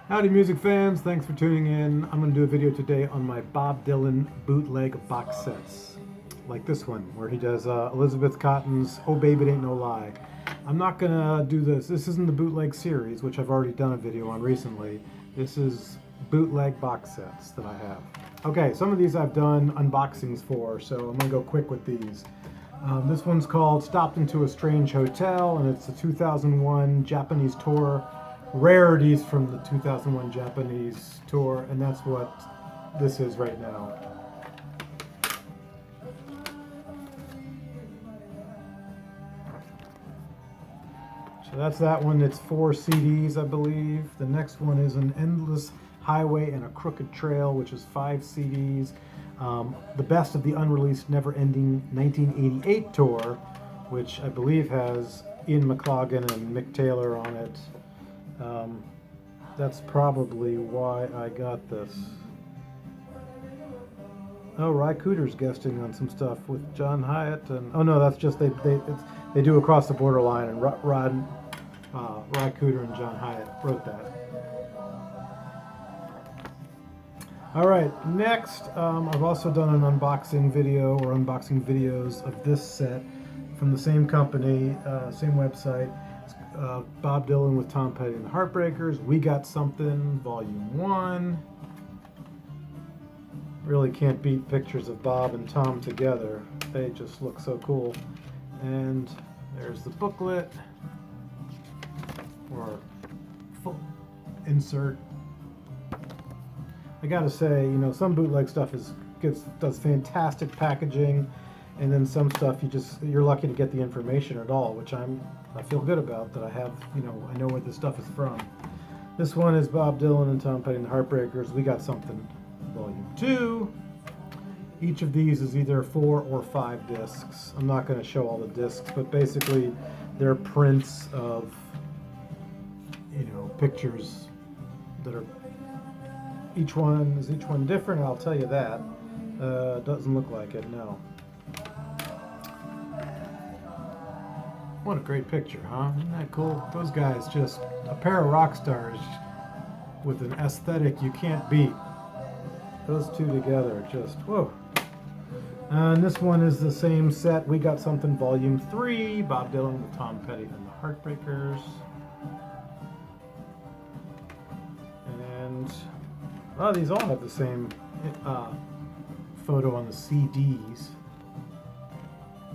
Howdy music fans, thanks for tuning in. I'm going to do a video today on my Bob Dylan bootleg box sets. Like this one, where he does Elizabeth Cotton's Oh Baby It Ain't No Lie. I'm not going to do this. This isn't the bootleg series, which I've already done a video on recently. This is bootleg box sets that I have. Okay, some of these I've done unboxings for, so I'm going to go quick with these. This one's called Stopped Into a Strange Hotel, and it's the 2001 Japanese tour. Rarities from the 2001 Japanese tour, and that's what this is right now. So that's that one. It's 4 CDs, I believe. The next one is An Endless Highway and a Crooked Trail, which is 5 CDs. The Best of the Unreleased Never-Ending 1988 tour, which I believe has Ian McLagan and Mick Taylor on it. That's probably why I got this. Oh, Ry Cooder's guesting on some stuff with John Hyatt, and oh no, that's just they do Across the Borderline, and Ry Cooder and John Hyatt wrote that. All right, next, I've also done an unboxing video or unboxing videos of this set from the same company, same website. Bob Dylan with Tom Petty and the Heartbreakers, We Got Somthin, Volume 1. Really can't beat pictures of Bob and Tom together. They just look so cool. And there's the booklet, or full insert. I gotta say, you know, some bootleg stuff does fantastic packaging, and then some stuff you're lucky to get the information at all, which I feel good about, that I have, you know, I know where this stuff is from. This one is Bob Dylan and Tom Petty and the Heartbreakers, We Got Somthin, Volume 2. Each of these is either 4 or 5 discs. I'm not going to show all the discs, but basically they're prints of, you know, pictures that are, each one different, I'll tell you that. Doesn't look like it, no. What a great picture, huh? Isn't that cool? Those guys, just a pair of rock stars with an aesthetic you can't beat. Those two together, just whoa. And this one is the same set, We Got Somthin, Volume 3, Bob Dylan with Tom Petty and the Heartbreakers. And well, these all have the same photo on the CDs.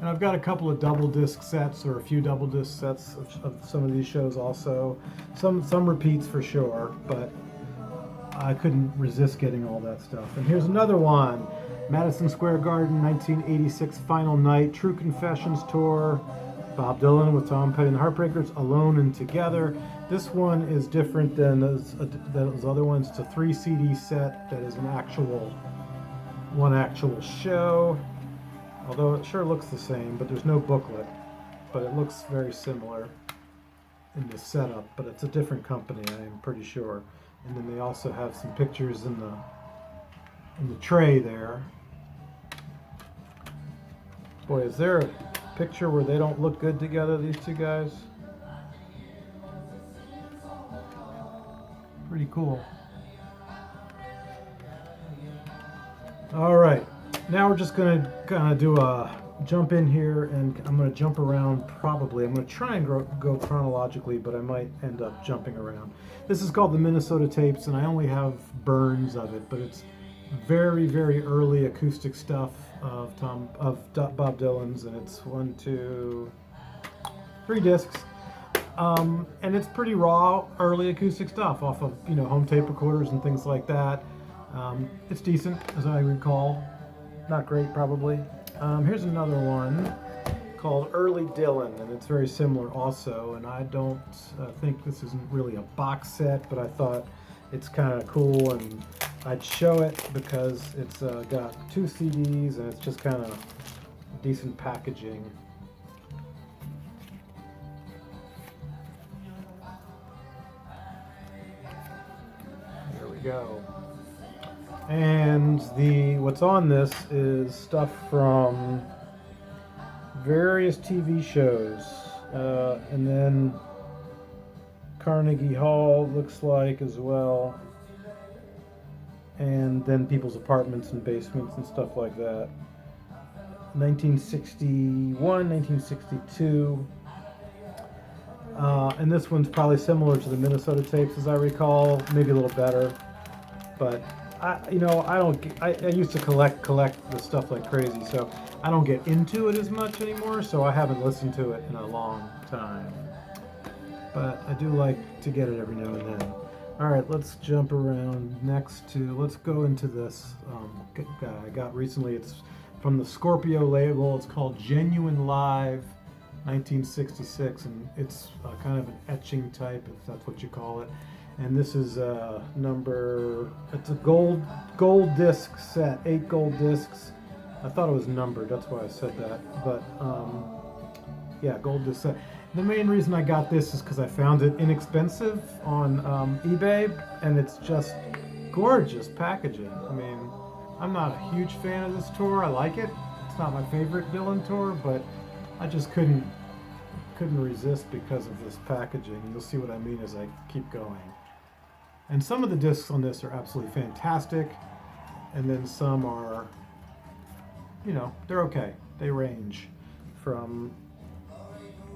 And I've got a couple of double disc sets, or a few double disc sets of some of these shows also. Some repeats for sure, but I couldn't resist getting all that stuff. And here's another one. Madison Square Garden, 1986 Final Night, True Confessions Tour. Bob Dylan with Tom Petty and the Heartbreakers, Alone and Together. This one is different than those other ones. It's a 3 CD set that is one actual show. Although it sure looks the same, but there's no booklet. But it looks very similar in the setup, but it's a different company, I am pretty sure. And then they also have some pictures in the tray there. Boy, is there a picture where they don't look good together, these two guys? Pretty cool. All right. Now we're just going to kind of do a jump in here, and I'm going to jump around probably. I'm going to try and go chronologically, but I might end up jumping around. This is called the Minnesota Tapes, and I only have burns of it, but it's very, very early acoustic stuff of Bob Dylan's, and it's 1, 2, 3 discs. And it's pretty raw, early acoustic stuff off of, you know, home tape recorders and things like that. It's decent, as I recall. Not great, probably. Here's another one called Early Dylan, and it's very similar also. And I don't think this isn't really a box set, but I thought it's kind of cool, and I'd show it because it's got 2 CDs, and it's just kind of decent packaging. There we go. And what's on this is stuff from various TV shows, and then Carnegie Hall looks like as well. And then people's apartments and basements and stuff like that. 1961, 1962. And this one's probably similar to the Minnesota tapes, as I recall, maybe a little better. But I used to collect the stuff like crazy, so I don't get into it as much anymore. So I haven't listened to it in a long time. But I do like to get it every now and then. All right, let's jump around next to. Let's go into this guy I got recently. It's from the Scorpio label. It's called Genuine Live 1966, and it's kind of an etching type, if that's what you call it. And this is number. It's a gold disc set, 8 gold discs. I thought it was numbered. That's why I said that. But yeah, gold disc set. The main reason I got this is because I found it inexpensive on eBay, and it's just gorgeous packaging. I mean, I'm not a huge fan of this tour. I like it. It's not my favorite Dylan tour, but I just couldn't resist because of this packaging. You'll see what I mean as I keep going. And some of the discs on this are absolutely fantastic, and then some are, they're okay. They range from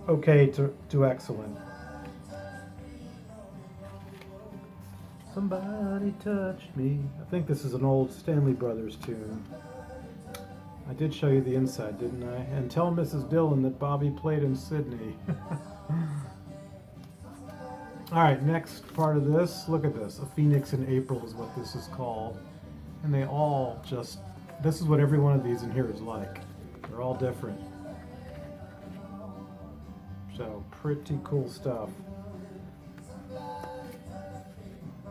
okay to excellent. Somebody touched me. I think this is an old Stanley Brothers tune. I did show you the inside, didn't I? And tell Mrs. Dillon that Bobby played in Sydney. All right, next part of this. Look at this. A Phoenix in April is what this is called. And they all just, this is what every one of these in here is like. They're all different. So, pretty cool stuff.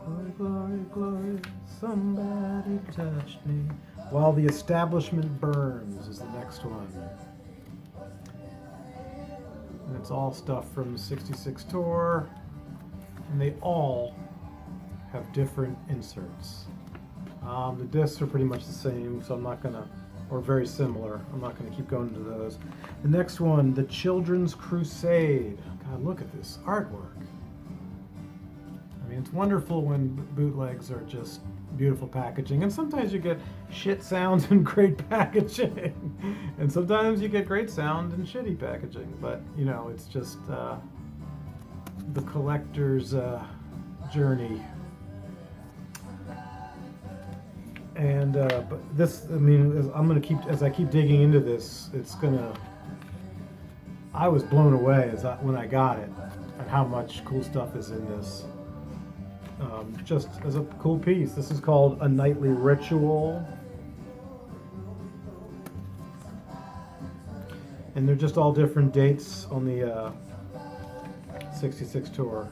Glory, glory, glory, somebody touched me. While the Establishment Burns is the next one. And it's all stuff from the 66 tour. And they all have different inserts. The discs are pretty much the same, so I'm not going to, or very similar. I'm not going to keep going into those. The next one, The Children's Crusade. God, look at this artwork. I mean, it's wonderful when bootlegs are just beautiful packaging, and sometimes you get shit sounds and great packaging, and sometimes you get great sound and shitty packaging, but it's just the collector's journey. And but this, I mean, as I keep digging into this, I was blown away when I got it, and how much cool stuff is in this. Just as a cool piece. This is called A Nightly Ritual. And they're just all different dates on the 66 tour.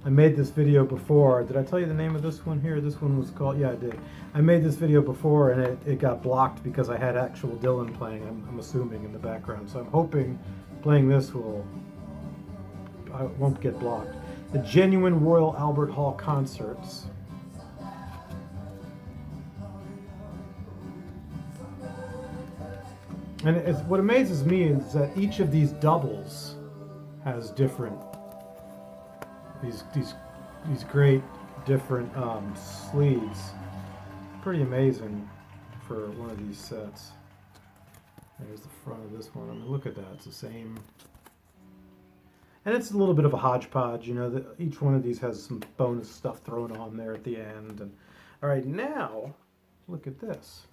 I made this video before. Did I tell you the name of this one here? This one was called, yeah, I did. I made this video before, and it got blocked because I had actual Dylan playing, I'm assuming, in the background. So I'm hoping playing this I won't get blocked. The Genuine Royal Albert Hall Concerts. And what amazes me is that each of these doubles has different, these great different sleeves. Pretty amazing for one of these sets. There's the front of this one. I mean, look at that. It's the same. And it's a little bit of a hodgepodge, each one of these has some bonus stuff thrown on there at the end. And all right, now look at this.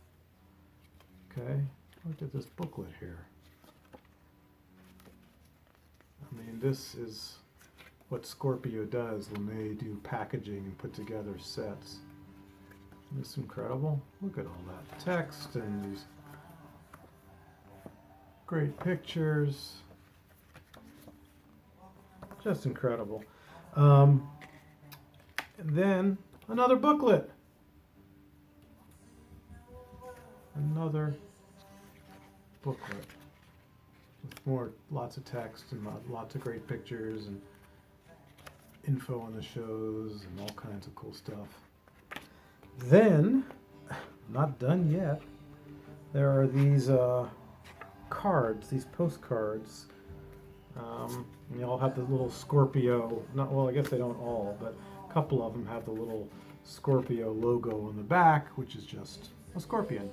Okay, look at this booklet here. I mean, this is what Scorpio does when they do packaging and put together sets. Isn't this incredible? Look at all that text and these great pictures. Just incredible. And then another booklet. Another booklet with lots of text and lots of great pictures and info on the shows and all kinds of cool stuff. Then, not done yet, there are these cards, these postcards. And they all have the little Scorpio. Not well, I guess they don't all, but a couple of them have the little Scorpio logo on the back, which is just a scorpion.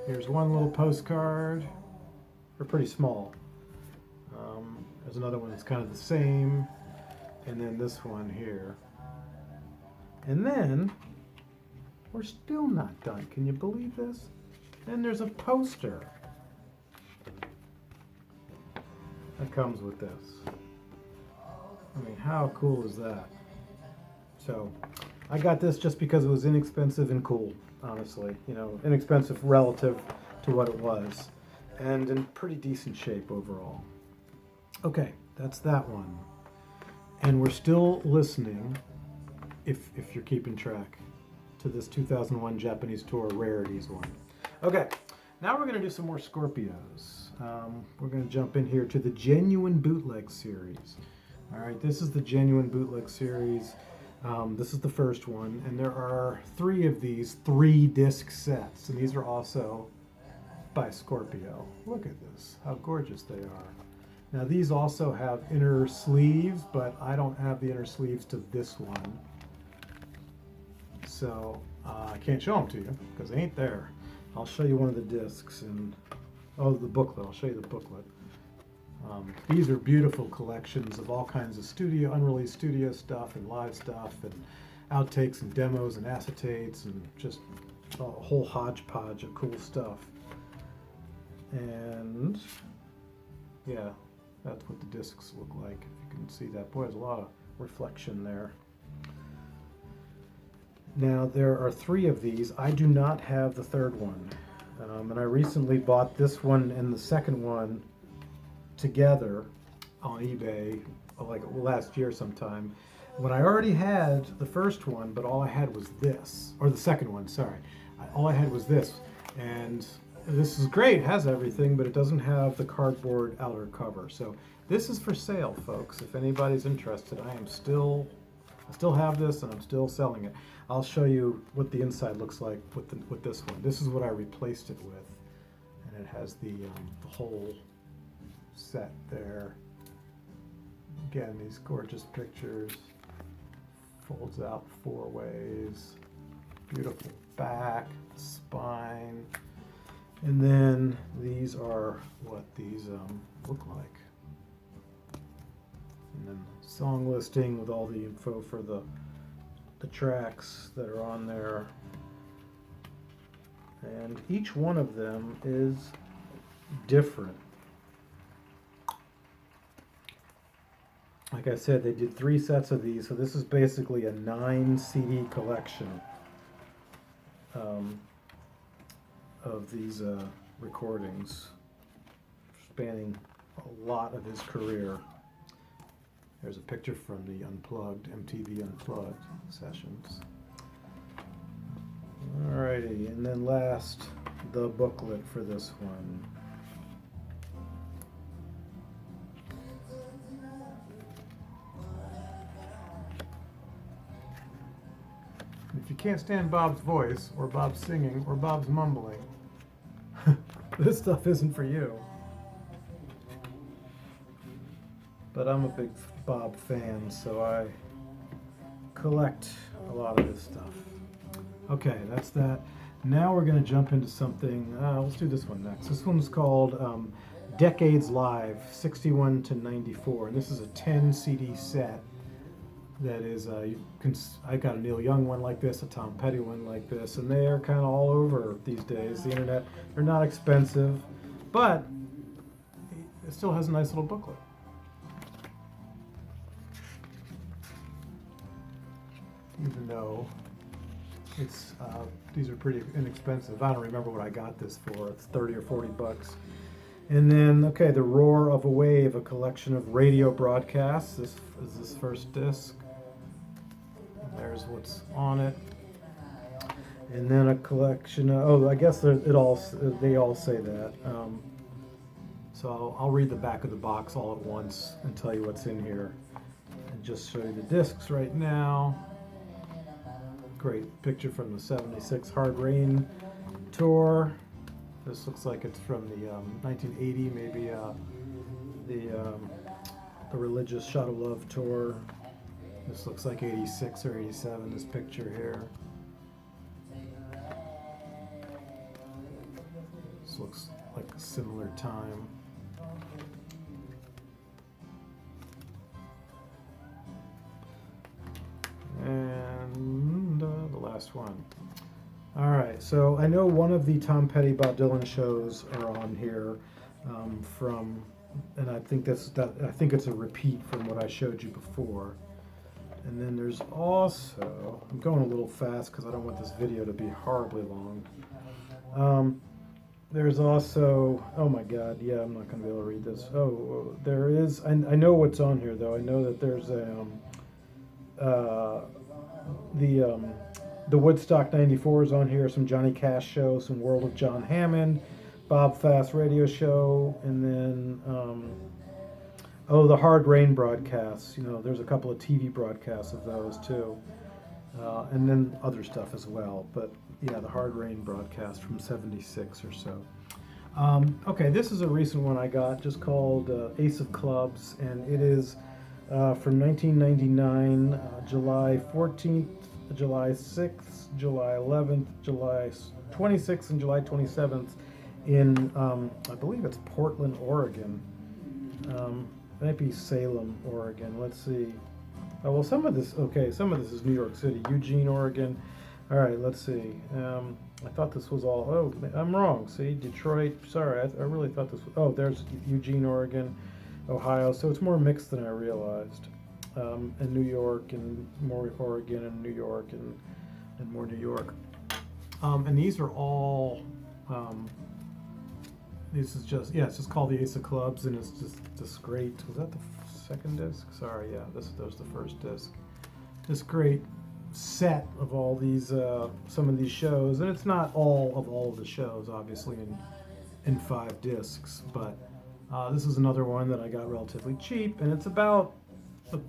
Here's one little postcard. They're pretty small. There's another one that's kind of the same, and then this one here. And then we're still not done. Can you believe this? Then there's a poster that comes with this. I mean, how cool is that? So, I got this just because it was inexpensive and cool, honestly. You know, inexpensive relative to what it was, and in pretty decent shape overall. Okay, that's that one. And we're still listening, if you're keeping track, to this 2001 Japanese Tour Rarities one. Okay, now we're going to do some more Scorpios. We're going to jump in here to the Genuine Bootleg series. All right, this is the Genuine Bootleg series. This is the first one, and there are 3 of these 3-disc sets, and these are also by Scorpio. Look at this, how gorgeous they are. Now these also have inner sleeves, but I don't have the inner sleeves to this one. So I can't show them to you because they ain't there. I'll show you one of the discs and, oh, the booklet. I'll show you the booklet. These are beautiful collections of all kinds of unreleased studio stuff and live stuff and outtakes and demos and acetates and just a whole hodgepodge of cool stuff. And yeah, that's what the discs look like. If you can see that. Boy, there's a lot of reflection there. Now, there are 3 of these. I do not have the third one. And I recently bought this one and the second one together on eBay, like last year sometime, when I already had the first one, but all I had was this. Or the second one, sorry. All I had was this. And this is great, it has everything, but it doesn't have the cardboard outer cover. So this is for sale, folks. If anybody's interested, I still have this and I'm still selling it. I'll show you what the inside looks like with this one. This is what I replaced it with, and it has the whole set there. Again, these gorgeous pictures. Folds out 4 ways. Beautiful back, spine. And then these are what these look like. And then song listing with all the info for the tracks that are on there. And each one of them is different. Like I said, they did 3 sets of these, so this is basically a 9 CD collection of these recordings, spanning a lot of his career. There's a picture from the MTV Unplugged sessions. Alrighty, and then last, the booklet for this one. If you can't stand Bob's voice, or Bob's singing, or Bob's mumbling, this stuff isn't for you. But I'm a big Bob fan, so I collect a lot of his stuff. Okay, that's that. Now we're going to jump into something. Let's do this one next. This one's called Decades Live, 61 to 94. And this is a 10 CD set. That is, I got a Neil Young one like this, a Tom Petty one like this, and they are kind of all over these days. The internet, they're not expensive, but it still has a nice little booklet. Even though it's these are pretty inexpensive. I don't remember what I got this for. It's 30 or 40 bucks. And then, okay, The Roar of a Wave, a collection of radio broadcasts. This is this first disc. There's what's on it. And then a collection of, I guess they all say that. So I'll read the back of the box all at once and tell you what's in here. And just show you the discs right now. Great picture from the 76 Hard Rain tour. This looks like it's from the 1980, maybe the Religious Shot of Love tour. This looks like 86 or 87, this picture here. This looks like a similar time. And the last one. All right, so I know one of the Tom Petty Bob Dylan shows are on here from, and I think I think it's a repeat from what I showed you before. And then there's also, I'm going a little fast because I don't want this video to be horribly long. There's also, oh my God, yeah, I'm not going to be able to read this. Oh, there is, I know what's on here though. I know that there's the Woodstock 94 is on here, some Johnny Cash show, some World of John Hammond, Bob Fast radio show, and then, the Hard Rain broadcasts. You know, there's a couple of TV broadcasts of those too. And then other stuff as well. But yeah, the Hard Rain broadcast from 76 or so. Okay, this is a recent one I got, just called Ace of Clubs, and it is from 1999, July 14th, July 6th, July 11th, July 26th, and July 27th in, I believe it's Portland, Oregon. Might be Salem, Oregon. Let's see. Oh, well, some of this is New York City, Eugene, Oregon. All right, let's see. I thought this was all, oh, I'm wrong. See, Detroit, sorry, I really thought this was, oh, there's Eugene, Oregon, Ohio. So it's more mixed than I realized. And New York, and more Oregon, and New York, and more New York. And these are all, this is just, yeah, it's just called the Ace of Clubs, and it's just this great, was that the second disc? Sorry, yeah, that was the first disc. This great set of all these, some of these shows, and it's not all of the shows, obviously, in 5 discs, but this is another one that I got relatively cheap, and it's about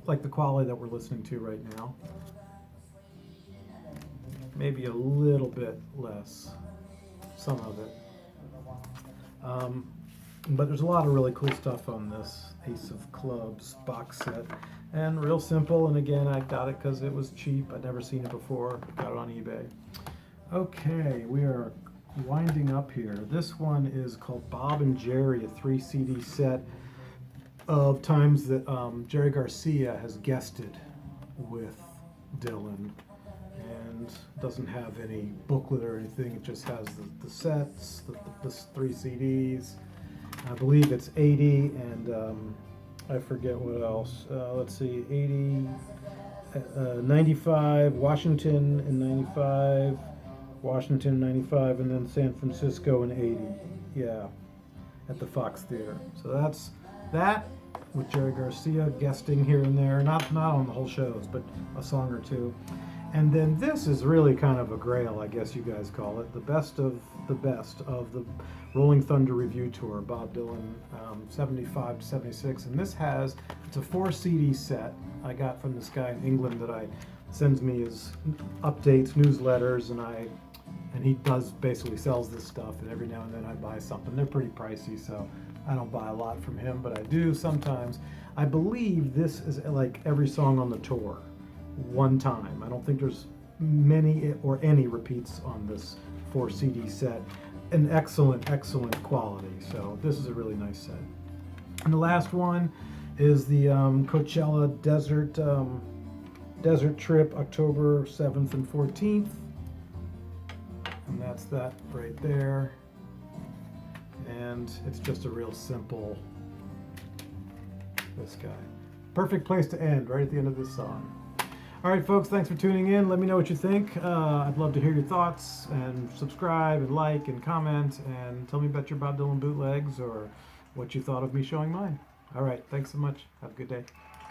like the quality that we're listening to right now. Maybe a little bit less, some of it. But there's a lot of really cool stuff on this Ace of Clubs box set, and real simple. And again, I got it because it was cheap. I'd never seen it before. Got it on eBay. Okay, we are winding up here. This one is called Bob and Jerry, a 3 CD set of times that Jerry Garcia has guested with Dylan. And doesn't have any booklet or anything. It just has the sets, the 3 CDs. I believe it's 80, and I forget what else. Let's see, 80, 95, Washington in 95, Washington 95, and then San Francisco in 80. Yeah, at the Fox Theater. So that's that, with Jerry Garcia guesting here and there, not on the whole shows, but a song or two. And then this is really kind of a grail, I guess you guys call it, the best of the Rolling Thunder Review Tour, Bob Dylan, 75 to 76. And this it's a 4 CD set I got from this guy in England that sends me his updates, newsletters, and he basically sells this stuff, and every now and then I buy something. They're pretty pricey, so I don't buy a lot from him, but I do sometimes. I believe this is like every song on the tour, one time. I don't think there's many or any repeats on this 4 CD set. An excellent quality. So this is a really nice set. And the last one is the Coachella Desert Trip, October 7th and 14th. And that's that right there. And it's just a real simple, this guy. Perfect place to end, right at the end of this song. All right, folks, thanks for tuning in. Let me know what you think. I'd love to hear your thoughts, and subscribe and like and comment, and tell me about your Bob Dylan bootlegs or what you thought of me showing mine. All right, thanks so much. Have a good day.